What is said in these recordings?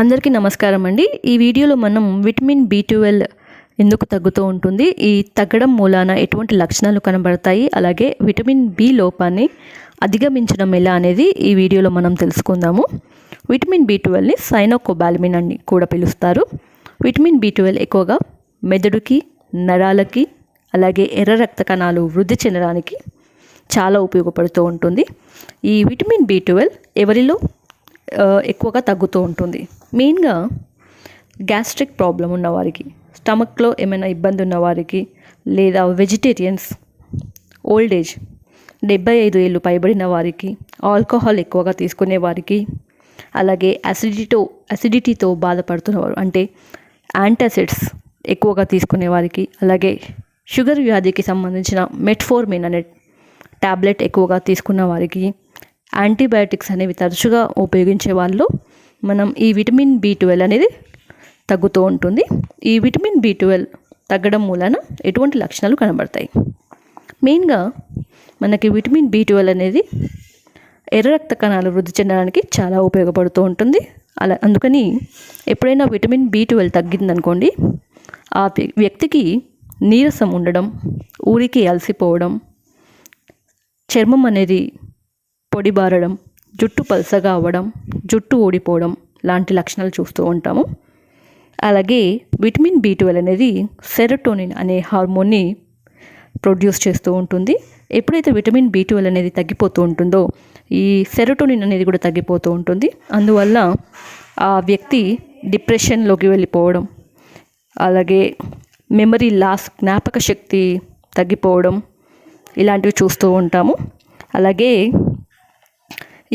అందరికీ నమస్కారం అండి. ఈ వీడియోలో మనం విటమిన్ B12 ఎందుకు తగ్గుతూ ఉంటుంది, ఈ తగ్గడం మూలాన ఎటువంటి లక్షణాలు కనబడతాయి, అలాగే విటమిన్ బి లోపాన్ని అధిగమించడం ఎలా అనేది ఈ వీడియోలో మనం తెలుసుకుందాము. విటమిన్ B12ని సైనోకోబాలమిన్ అని కూడా పిలుస్తారు. విటమిన్ B12 ఎక్కువగా మెదడుకి, నరాలకి, అలాగే ఎర్ర రక్త కణాలు వృద్ధి చెందడానికి చాలా ఉపయోగపడుతూ ఉంటుంది. ఈ విటమిన్ B12 ఎవరిలో ఎక్కువగా తగ్గుతూ ఉంటుంది. మెయిన్గా గ్యాస్ట్రిక్ ప్రాబ్లం ఉన్నవారికి, స్టమక్లో ఏమైనా ఇబ్బంది ఉన్నవారికి, లేదా వెజిటేరియన్స్, ఓల్డ్ ఏజ్ 75 ఏళ్ళు పైబడిన వారికి, ఆల్కహాల్ ఎక్కువగా తీసుకునే వారికి, అలాగే అసిడిటీతో బాధపడుతున్నవారు అంటే యాంటాసిడ్స్ ఎక్కువగా తీసుకునే వారికి, అలాగే షుగర్ వ్యాధికి సంబంధించిన మెట్ఫోర్మిన్ అనే ట్యాబ్లెట్ ఎక్కువగా తీసుకున్న వారికి, యాంటీబయాటిక్స్ అనేవి తరచుగా ఉపయోగించే వాళ్ళు మనం ఈ విటమిన్ B12 అనేది తగ్గుతూ ఉంటుంది. ఈ విటమిన్ B12 తగ్గడం మూలన ఎటువంటి లక్షణాలు కనబడతాయి? మెయిన్గా మనకి విటమిన్ B12 అనేది ఎర్ర రక్త కణాలు వృద్ధి చెందడానికి చాలా ఉపయోగపడుతూ ఉంటుంది. అందుకని ఎప్పుడైనా విటమిన్ B12 తగ్గిందనుకోండి, ఆ వ్యక్తికి నీరసం ఉండడం, ఊరికి అలసిపోవడం, చర్మం అనేది పొడిబారడం, జుట్టు పల్సగా అవ్వడం, జుట్టు ఊడిపోవడం లాంటి లక్షణాలు చూస్తూ ఉంటాము. అలాగే విటమిన్ B12 అనేది సెరోటోనిన్ అనే హార్మోన్ని ప్రొడ్యూస్ చేస్తూ ఉంటుంది. ఎప్పుడైతే విటమిన్ B12 అనేది తగ్గిపోతూ ఉంటుందో ఈ సెరోటోనిన్ అనేది కూడా తగ్గిపోతూ ఉంటుంది. అందువల్ల ఆ వ్యక్తి డిప్రెషన్లోకి వెళ్ళిపోవడం, అలాగే మెమరీ లాస్, జ్ఞాపక శక్తి తగ్గిపోవడం ఇలాంటివి చూస్తూ ఉంటాము. అలాగే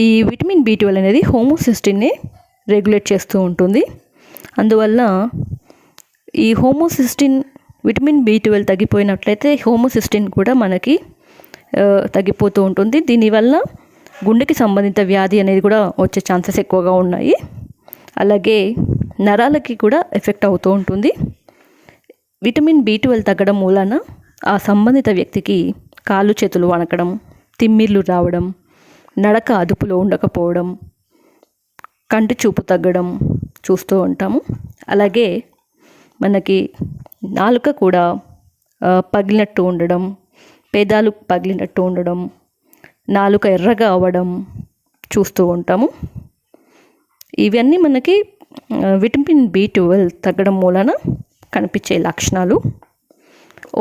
ఈ విటమిన్ B12 అనేది హోమోసిస్టిన్ని రెగ్యులేట్ చేస్తూ ఉంటుంది. అందువల్ల ఈ హోమోసిస్టిన్ విటమిన్ B12 తగ్గిపోయినట్లయితే హోమోసిస్టిన్ కూడా మనకి తగ్గిపోతూ ఉంటుంది. దీనివల్ల గుండెకి సంబంధిత వ్యాధి అనేది కూడా వచ్చే ఛాన్సెస్ ఎక్కువగా ఉన్నాయి. అలాగే నరాలకి కూడా ఎఫెక్ట్ అవుతూ ఉంటుంది. విటమిన్ B12 తగ్గడం మూలాన ఆ సంబంధిత వ్యక్తికి కాళ్ళు చేతులు వణకడం, తిమ్మిర్లు రావడం, నడక అదుపులో ఉండకపోవడం, కంటి చూపు తగ్గడం చూస్తూ ఉంటాము. అలాగే మనకి నాలుక కూడా పగిలినట్టు ఉండడం, పేదాలు పగిలినట్టు ఉండడం, నాలుక ఎర్రగా అవ్వడం చూస్తూ ఉంటాము. ఇవన్నీ మనకి విటమిన్ B12 తగ్గడం మూలన కనిపించే లక్షణాలు.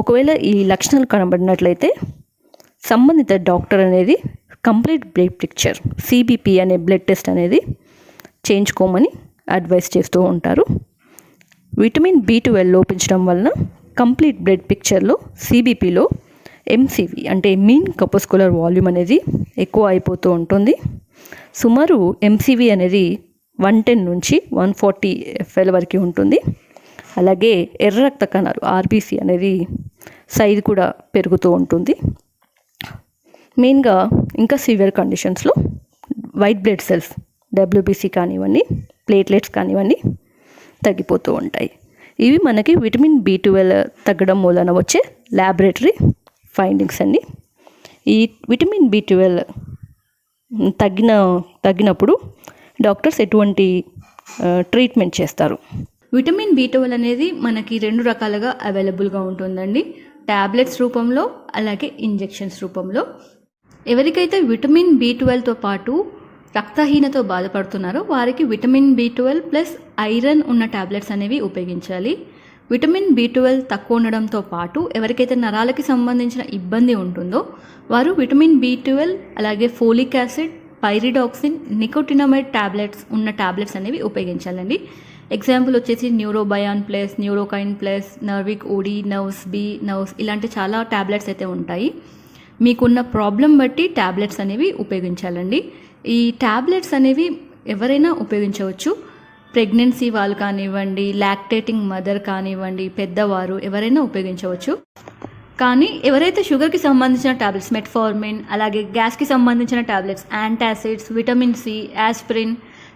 ఒకవేళ ఈ లక్షణాలు కనబడినట్లయితే సంబంధిత డాక్టర్ అనేది కంప్లీట్ బ్లడ్ పిక్చర్ CBP అనే బ్లడ్ టెస్ట్ అనేది చేయించుకోమని అడ్వైస్ చేస్తూ ఉంటారు. విటమిన్ B12 లోపించడం వలన కంప్లీట్ బ్లడ్ పిక్చర్లో CBPలో MCV అంటే మీన్ కర్పస్కులర్ వాల్యూమ్ అనేది ఎక్కువ అయిపోతూ ఉంటుంది. సుమారు MCV అనేది 110 నుంచి 140 FL వరకు ఉంటుంది. అలాగే ఎర్ర రక్త కణాలు RBC అనేది సైజు కూడా పెరుగుతూ ఉంటుంది. మెయిన్గా ఇంకా సివియర్ కండిషన్స్లో వైట్ బ్లడ్ సెల్స్ WBC కానివ్వండి, ప్లేట్లెట్స్ కానివ్వండి తగ్గిపోతూ ఉంటాయి. ఇవి మనకి విటమిన్ B12 తగ్గడం మూలన వచ్చే ల్యాబొరేటరీ ఫైండింగ్స్ అండి. ఈ విటమిన్ B12 తగ్గినప్పుడు డాక్టర్స్ ఎటువంటి ట్రీట్మెంట్ చేస్తారు? విటమిన్ B12 అనేది మనకి 2 రకాలుగా అవైలబుల్గా ఉంటుందండి. ట్యాబ్లెట్స్ రూపంలో, అలాగే ఇంజెక్షన్స్ రూపంలో. ఎవరికైతే విటమిన్ B12తో పాటు రక్తహీనతో బాధపడుతున్నారో వారికి విటమిన్ B12 ప్లస్ ఐరన్ ఉన్న ట్యాబ్లెట్స్ అనేవి ఉపయోగించాలి. విటమిన్ B12 తక్కువ ఉండడంతో పాటు ఎవరికైతే నరాలకి సంబంధించిన ఇబ్బంది ఉంటుందో వారు విటమిన్ B12 అలాగే folic acid, pyridoxine, nicotinamide tablets ఉన్న ట్యాబ్లెట్స్ అనేవి ఉపయోగించాలండి. ఎగ్జాంపుల్ వచ్చేసి న్యూరోబయాన్ ప్లస్, న్యూరోకైన్ ప్లస్, నర్విక్ ఓడి, నర్వ్స్ బి, నర్వ్స్ ఇలాంటి చాలా ట్యాబ్లెట్స్ అయితే ఉంటాయి. మీకున్న ప్రాబ్లం బట్టి ట్యాబ్లెట్స్ అనేవి ఉపయోగించాలండి. ఈ ట్యాబ్లెట్స్ అనేవి ఎవరైనా ఉపయోగించవచ్చు. ప్రెగ్నెన్సీ వాళ్ళు కానివ్వండి, లాక్టేటింగ్ మదర్ కానివ్వండి, పెద్దవారు ఎవరైనా ఉపయోగించవచ్చు. కానీ ఎవరైతే షుగర్కి సంబంధించిన ట్యాబ్లెట్స్, మెట్ఫార్మిన్, అలాగే గ్యాస్కి సంబంధించిన tablets, antacids, vitamin C, aspirin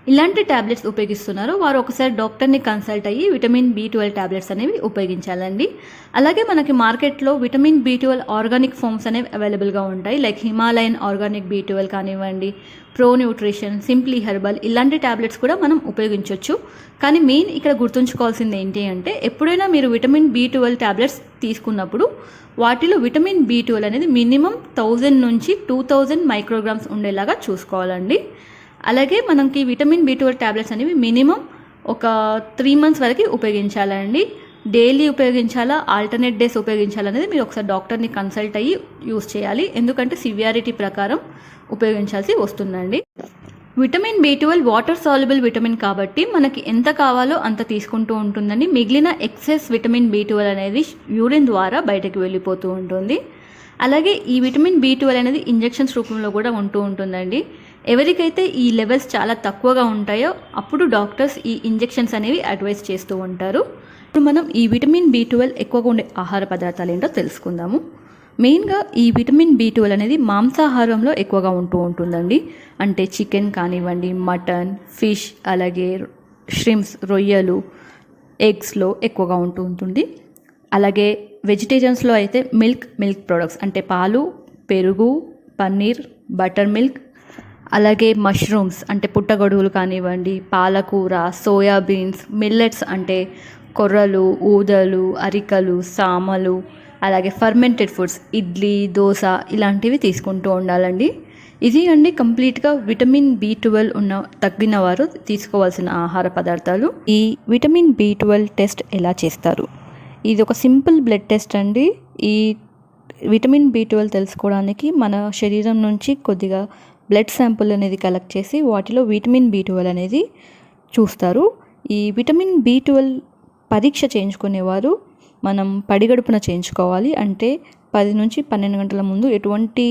ఇలాంటి ట్యాబ్లెట్స్ ఉపయోగిస్తున్నారో వారు ఒకసారి డాక్టర్ని కన్సల్ట్ అయ్యి విటమిన్ B12 ట్యాబ్లెట్స్ అనేవి ఉపయోగించాలండి. అలాగే మనకి మార్కెట్లో విటమిన్ B12 ఆర్గానిక్ ఫామ్స్ అనేవి అవైలబుల్గా ఉంటాయి. లైక్ హిమాలయన్ ఆర్గానిక్ B12 కానివ్వండి, ప్రో న్యూట్రిషన్, సింప్లీ హెర్బల్ ఇలాంటి ట్యాబ్లెట్స్ కూడా మనం ఉపయోగించవచ్చు. కానీ మెయిన్ ఇక్కడ గుర్తుంచుకోవాల్సింది ఏంటి అంటే ఎప్పుడైనా మీరు విటమిన్ B12 ట్యాబ్లెట్స్ తీసుకున్నప్పుడు వాటిలో విటమిన్ B12 అనేది మినిమం 1000 నుంచి 2000 మైక్రోగ్రామ్స్ ఉండేలాగా చూసుకోవాలండి. అలాగే మనకి విటమిన్ B12 ట్యాబ్లెట్స్ అనేవి మినిమం ఒక 3 మంత్స్ వరకు ఉపయోగించాలండి. డైలీ ఉపయోగించాలా, ఆల్టర్నేట్ డేస్ ఉపయోగించాలనేది మీరు ఒకసారి డాక్టర్ని కన్సల్ట్ అయ్యి యూస్ చేయాలి. ఎందుకంటే సివియారిటీ ప్రకారం ఉపయోగించాల్సి వస్తుందండి. Vitamin B12 water soluble vitamin కాబట్టి మనకి ఎంత కావాలో అంత తీసుకుంటూ ఉంటుందండి. మిగిలిన ఎక్సెస్ విటమిన్ B12 అనేది యూరిన్ ద్వారా బయటకు వెళ్ళిపోతూ ఉంటుంది. అలాగే ఈ విటమిన్ B12 అనేది ఇంజెక్షన్స్ రూపంలో కూడా ఉంటూ ఉంటుందండి. ఎవరికైతే ఈ లెవెల్స్ చాలా తక్కువగా ఉంటాయో అప్పుడు డాక్టర్స్ ఈ ఇంజెక్షన్స్ అనేవి అడ్వైస్ చేస్తూ ఉంటారు. ఇప్పుడు మనం ఈ విటమిన్ B12 ఎక్కువగా ఉండే ఆహార పదార్థాలు ఏంటో తెలుసుకుందాము. మెయిన్గా ఈ విటమిన్ B12 అనేది మాంసాహారంలో ఎక్కువగా ఉంటూ ఉంటుందండి. అంటే చికెన్ కానివ్వండి, మటన్, ఫిష్, అలాగే ష్రింప్స్, రొయ్యలు, ఎగ్స్లో ఎక్కువగా ఉంటూ ఉంటుంది. అలాగే వెజిటేరియన్స్లో అయితే మిల్క్ ప్రొడక్ట్స్ అంటే పాలు, పెరుగు, పన్నీర్, బటర్ మిల్క్, అలాగే మష్రూమ్స్ అంటే పుట్టగొడుగులు కానివ్వండి, పాలకూర, సోయాబీన్స్, మిల్లెట్స్ అంటే కొర్రలు, ఊదలు, అరికలు, సామలు, అలాగే ఫర్మెంటెడ్ ఫుడ్స్ ఇడ్లీ, దోశ ఇలాంటివి తీసుకుంటూ ఉండాలండి. ఇది అండి కంప్లీట్గా విటమిన్ B12 తగ్గిన వారు తీసుకోవాల్సిన ఆహార పదార్థాలు. ఈ విటమిన్ B12 టెస్ట్ ఎలా చేస్తారు? ఇది ఒక సింపుల్ బ్లడ్ టెస్ట్ అండి. ఈ విటమిన్ B12 తెలుసుకోవడానికి మన శరీరం నుంచి కొద్దిగా బ్లడ్ శాంపుల్ అనేది కలెక్ట్ చేసి వాటిలో విటమిన్ B12 అనేది చూస్తారు. ఈ విటమిన్ B12 పరీక్ష చేయించుకునేవారు మనం పడిగడుపున చేయించుకోవాలి. అంటే 10 నుంచి 12 గంటల ముందు ఎటువంటి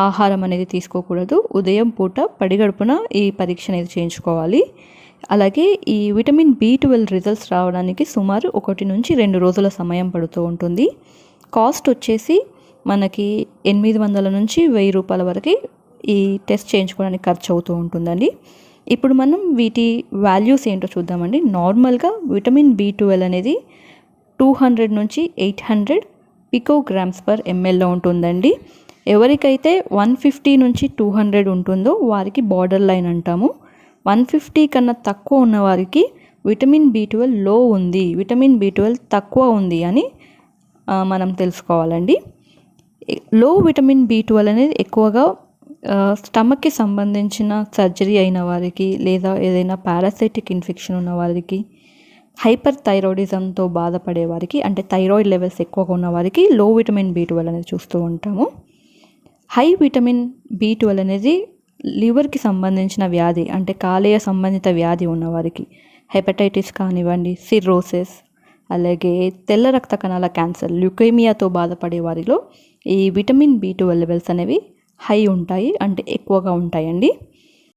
ఆహారం అనేది తీసుకోకూడదు. ఉదయం పూట పడిగడుపున ఈ పరీక్ష అనేది చేయించుకోవాలి. అలాగే ఈ విటమిన్ B12 రిజల్ట్స్ రావడానికి సుమారు 1 నుంచి 2 రోజుల సమయం పడుతూ ఉంటుంది. కాస్ట్ వచ్చేసి మనకి 800 నుంచి 1000 రూపాయల వరకు ఈ టెస్ట్ చేయించుకోవడానికి ఖర్చు అవుతూ ఉంటుందండి. ఇప్పుడు మనం వీటి వాల్యూస్ ఏంటో చూద్దామండి. నార్మల్గా విటమిన్ B12 అనేది 200 నుంచి 800 పికోగ్రామ్స్ పర్ mlలో ఉంటుందండి. ఎవరికైతే 150 నుంచి 200 ఉంటుందో వారికి బార్డర్ లైన్ అంటాము. 150 కన్నా తక్కువ ఉన్న వారికి విటమిన్ B12 లో ఉంది, విటమిన్ B12 తక్కువ ఉంది అని మనం తెలుసుకోవాలండి. లో విటమిన్ B12 అనేది ఎక్కువగా స్టమక్కి సంబంధించిన సర్జరీ అయిన వారికి, లేదా ఏదైనా పారాసైటిక్ ఇన్ఫెక్షన్ ఉన్న వారికి, హైపర్ థైరాయిడిజంతో బాధపడే వారికి, అంటే థైరాయిడ్ లెవెల్స్ ఎక్కువగా ఉన్న వారికి లో విటమిన్ B12 అనేది చూస్తూ ఉంటాము. హై విటమిన్ B12 అనేది లివర్కి సంబంధించిన వ్యాధి, అంటే కాలేయ సంబంధిత వ్యాధి ఉన్నవారికి, హెపటైటిస్ కానివ్వండి, సిర్రోసిస్, అలాగే తెల్ల రక్త కణాల క్యాన్సర్, ల్యూకేమియాతో బాధపడే వారిలో ఈ విటమిన్ B12 లెవెల్స్ అనేవి హై ఉంటాయి, అంటే ఎక్కువగా ఉంటాయండి.